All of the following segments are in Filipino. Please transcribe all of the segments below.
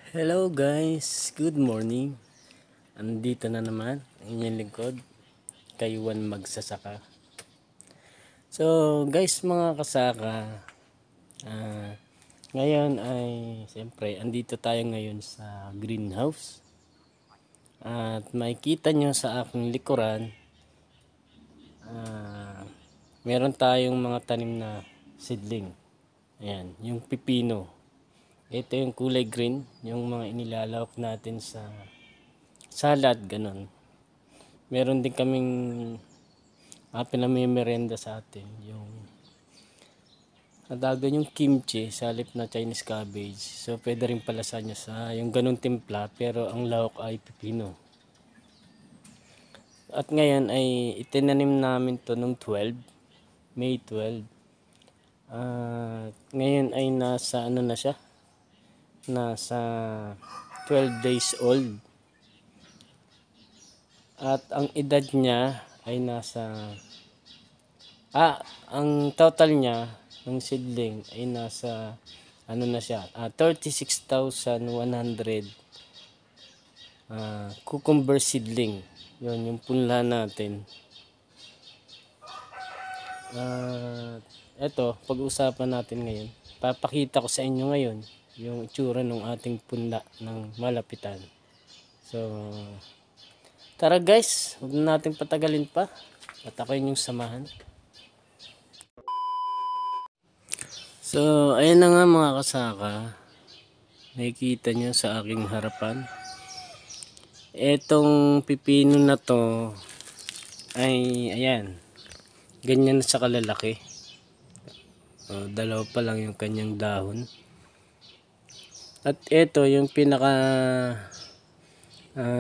Hello guys, good morning. Andito na naman ang inyong lingkod, Kayuan Magsasaka. So guys, mga kasaka, ah, ngayon ay siyempre andito tayo ngayon sa greenhouse. At makikita nyo sa aking likuran, meron tayong mga tanim na seedling. Ayan, yung pipino. Ito yung kulay green, yung mga inilalawak natin sa salad, ganun. Meron din kaming pinamimerenda sa atin, yung nadagan yung kimchi sa halip na Chinese cabbage. So pwede rin pala sa nyo sa yung ganun timpla, pero ang lahok ay pipino. At ngayon ay itinanim namin to nung May 12. Ngayon ay nasa ano na siya, nasa 12 days old. At ang edad niya ay nasa ang total niya ng seedling ay nasa ano na siya, 36,100 cucumber seedling. Yun yung punla natin. Eto, pag-usapan natin ngayon. Papakita ko sa inyo ngayon yung itsura ng ating punla ng malapitan. So, tara guys, huwag na natin patagalin pa. At ako yung samahan. So, ayan na nga mga kasaka. Nakikita nyo sa aking harapan. Etong pipino na to ay ayan. Ganyan na sa kalalaki. Dalawa pa lang yung kanyang dahon. At ito yung pinaka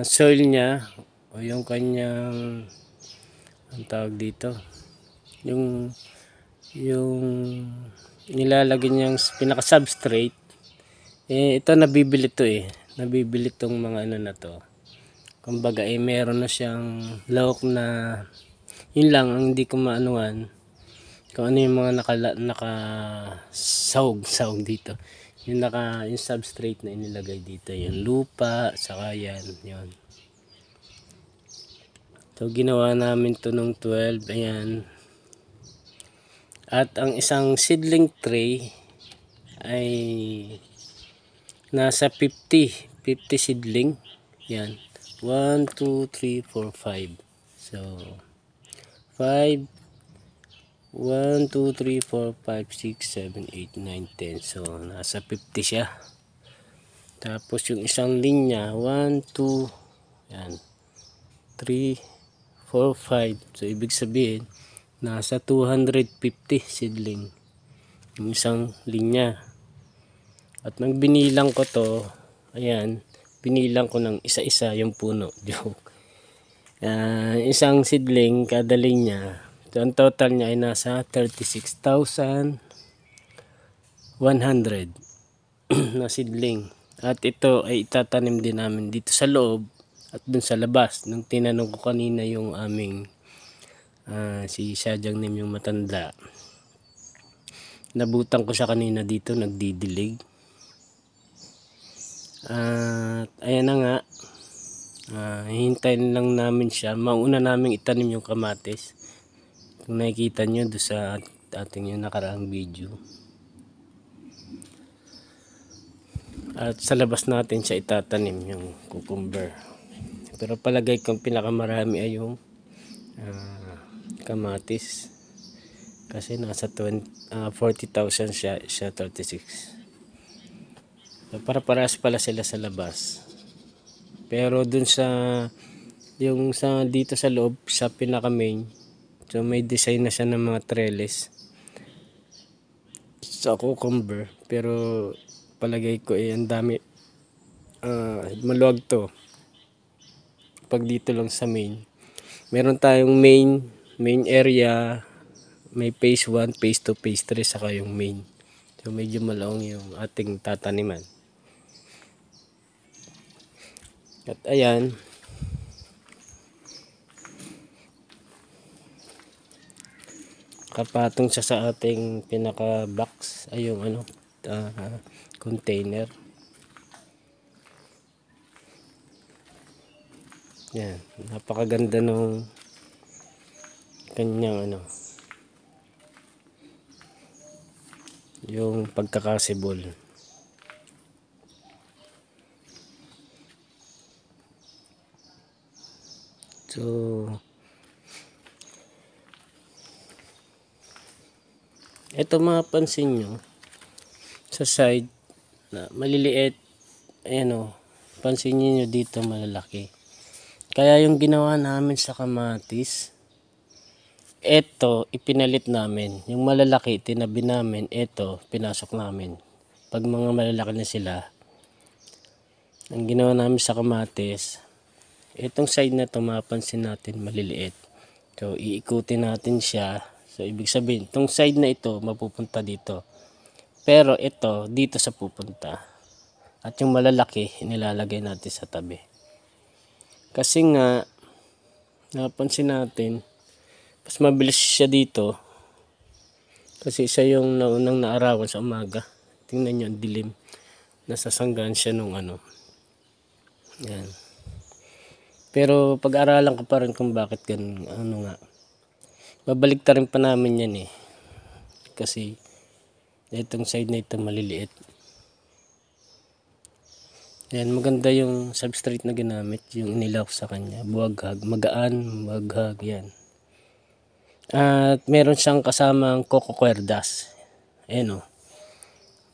soil niya o yung kanyang ang tawag dito. Yung nilalagay niyang pinaka substrate. Ito nabibili to Nabibili tong mga ano na to. Kumbaga meron na siyang lahok na yun lang ang hindi ko maanuhan kung ano yung mga naka sahog dito. Yung substrate na inilagay dito, yung lupa, saka yan, yun. So ginawa namin to nung 12, ayan. At ang isang seedling tray ay nasa 50 seedling. Yan. 1, 2, 3, 4, 5. So 5 1, 2, 3, 4, 5, 6, 7, 8, 9, 10. So nasa 50 siya. Tapos yung isang linya 1, 2, yan, 3, 4, 5. So ibig sabihin nasa 250 seedling yung isang linya. At nang binilang ko to, ayan, binilang ko ng isa-isa yung puno. Joke. Isang seedling kada linya. So ang total niya ay nasa 36,100 na seedling. At ito ay itatanim din namin dito sa loob at dun sa labas. Nung tinanong ko kanina yung aming si Sadyang Nim yung matanda, nabutan ko siya kanina dito nagdidilig. At ayan na nga, hihintayin lang namin siya. Mauna namin itanim yung kamatis. Kung nakikita nyo doon sa ating yung nakaraang video. At sa labas natin siya itatanim yung cucumber. Pero palagay kong pinakamarami ay yung kamatis. Kasi nasa 40,000 siya 36. So, para-paras pala sila sa labas. Pero dun sa dito sa loob, sa pinaka main, so may design na siya ng mga trellis sa cucumber. Pero palagay ko ang dami, maluwag to. Pag dito lang sa main, meron tayong main area, may phase 1, phase 2, phase 3, saka yung main. So medyo malawang yung ating tataniman. At ayan, kapatong siya sa ating pinaka box ay yung container. Yan, napakaganda nung kanyang yung pagkakasibol. So ito mapansin nyo sa side na maliliit, ayan pansin nyo dito malalaki. Kaya yung ginawa namin sa kamatis, eto ipinalit namin. Yung malalaki tinabi namin, eto pinasok namin. Pag mga malalaki na sila, ang ginawa namin sa kamatis, itong side na to mapansin natin maliliit. So iikutin natin siya. So ibig sabihin, itong side na ito mapupunta dito. Pero ito dito sa pupunta. At yung malalaki inilalagay natin sa tabi. Kasi nga napansin natin mas mabilis siya dito. Kasi siya yung naunang naarawan sa umaga. Tingnan nyo ang dilim. Nasasanggaan siya nung Yan. Pero pag-aralan ko pa rin kung bakit ganun. Nga. Babalik ta rin pa namin yan eh. Kasi itong side na ito maliliit. Yan, maganda yung substrate na ginamit. Yung inilaw sa kanya. Buwaghag. Magaan, buwaghag. Yan. At meron siyang kasamang coco cuerdas. Ayan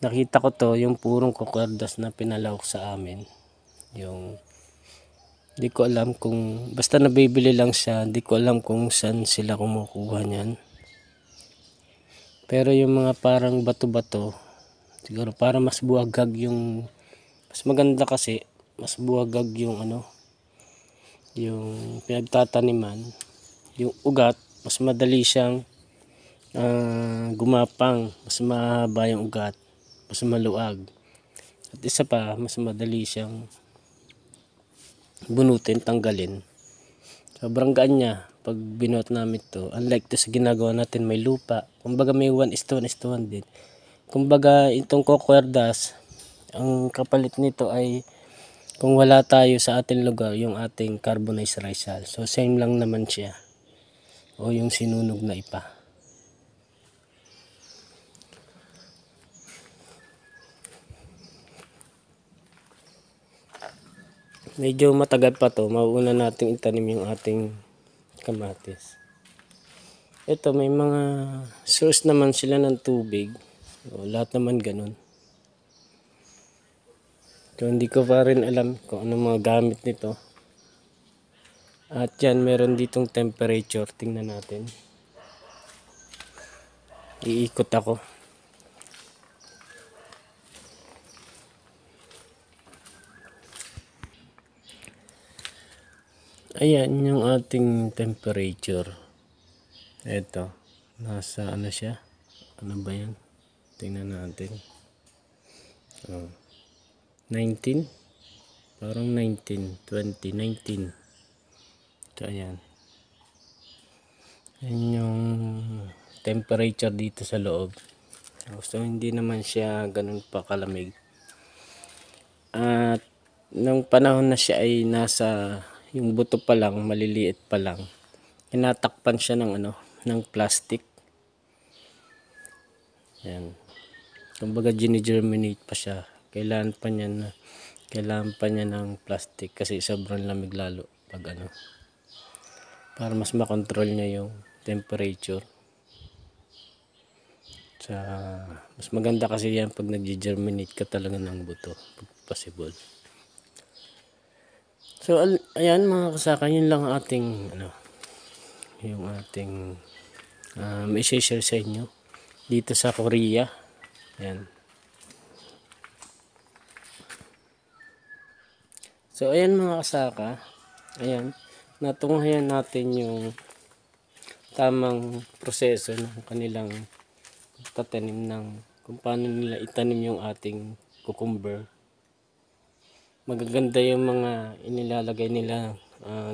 nakita ko to, yung purong coco cuerdas na pinalawak sa amin. Yung di ko alam kung basta nabibili lang siya, di ko alam kung saan sila kumukuha niyan. Pero yung mga parang bato-bato, siguro para mas buwagag yung mas maganda kasi mas buwagag yung yung pinagtataniman, yung ugat, mas madali siyang gumapang, mas mahaba yung ugat, mas maluag. At isa pa, mas madali siyang bunutin, tanggalin. Sobrang gaan niya pag binuot namin to. Unlike to sa ginagawa natin may lupa. Kumbaga may 1:1 din. Kumbaga itong cocuerdas, ang kapalit nito ay kung wala tayo sa ating lugar, yung ating carbonized rice hull. So same lang naman siya. O yung sinunog na ipa. Medyo matagal pa to, mauuna nating itanim yung ating kamatis. Ito may mga source naman sila ng tubig. O, lahat naman ganun. So hindi ko pa rin alam kung ano mga gamit nito. At yan meron ditong temperature. Tingnan natin. Iikot ako. Ayan yung ating temperature. Ito. Nasa siya? Ano ba yan? Tingnan natin. 19? Parang 19, 20, 19. So ayan. Ayan yung temperature dito sa loob. So hindi naman siya ganun pa kalamig. At nung panahon na siya ay nasa yung buto pa lang, maliliit pa lang. Tinatakpan siya ng ng plastic. Yan. Kumbaga gine-germinate pa siya. Kailangan pa niya ng plastic kasi sobrang lamig lalo pag para mas makontrol niya yung temperature. Mas maganda kasi yan pag nag-germinate ka talaga ng buto, pag possible. So ayan mga kasaka, yun lang ating yung ating may share sa inyo dito sa Korea. Ayan. So ayan mga kasaka, ayan, natunghayan natin yung tamang proseso ng kanilang tatanim kung paano nila itanim yung ating cucumber. Magaganda yung mga inilalagay nila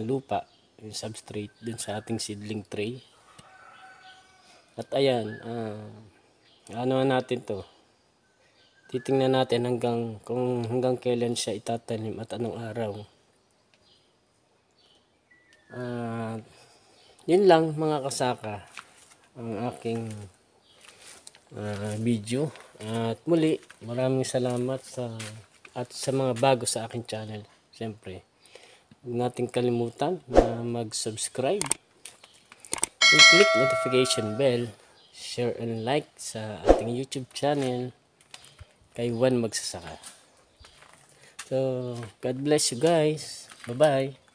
lupa, yung substrate dun sa ating seedling tray. At ayan, natin to. Titingnan natin hanggang kailan siya itatanim at anong araw. At yun lang mga kasaka ang aking video. At muli, maraming salamat sa mga bago sa aking channel. Siyempre, huwag nating kalimutan na mag-subscribe, click notification bell, share and like sa ating YouTube channel kay Juan Magsasaka. So, God bless you guys. Bye-bye.